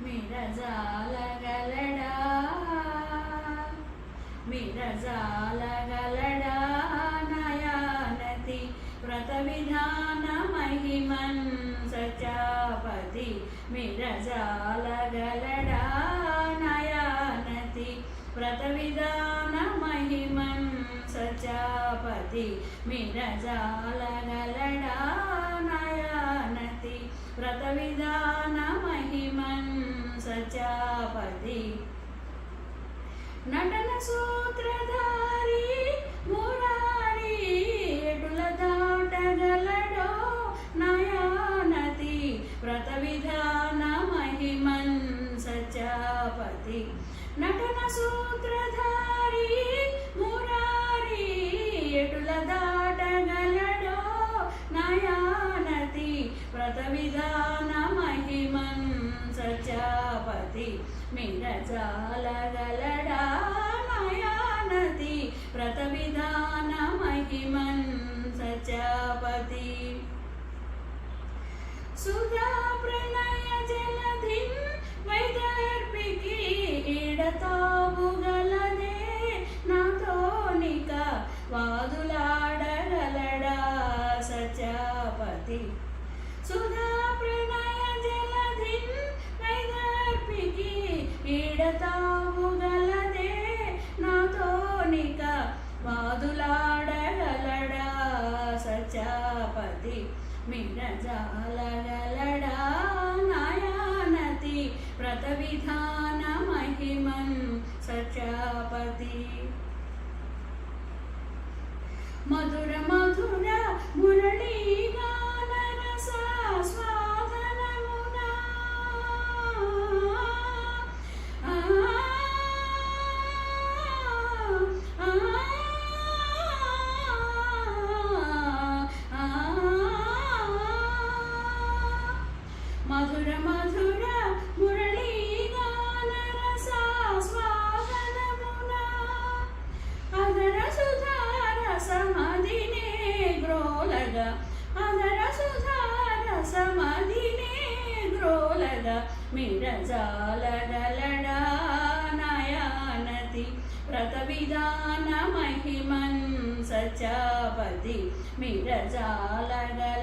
మిరజాలగలడా మిరజాలగలడా నయానతి వ్రత విధాన మహిమన్ సచాపతి మిరజాలగలడా నయానతి వ్రత విధాన మహిమన్ సచాపతి మిరజాలగలడా నయానతి వ్రత విధాన మహిమన్ సచాపతి నటన సూత్రధారి మురారి ఎటుల దాటగలడో నయానతి వ్రత విధాన మహిమన్ సచాపతి నటన సూత్రధారి మురారి ఎటుల దాటగలడో నయానతి వ్రత విధాన మహిమన్ సచాపతి మిరజాలగలడా నయానతి వ్రత విధాన మహిమన్ సచాపతి సుధా ప్రణయ జలధిన్ వైదర్భికి ఈడతావుగలదే నాతోనిక వాదులాడగలడా సచాపతి సుధా ప్రణయ జలధిన్ వైదర్భికి ఈడతావుగలదే నాతోనిక వాదులాడగలడా సచాపతి మిరజాలగలడా నయానతి వ్రత విధాన మహిమన్ సచాపతి మధుర మధుర మురళీ గాన రస స్వాదనమునా మధుర మధుర మురళీ గాన రస స్వాదనమునా అదర సుధార సమదినే గ్రోలగా అదర సుధార సమదినే గ్రోలగా మిరజాలగలడా నయానతి వ్రత విధాన మహిమన్ సచాపతి మిరజాలగలడా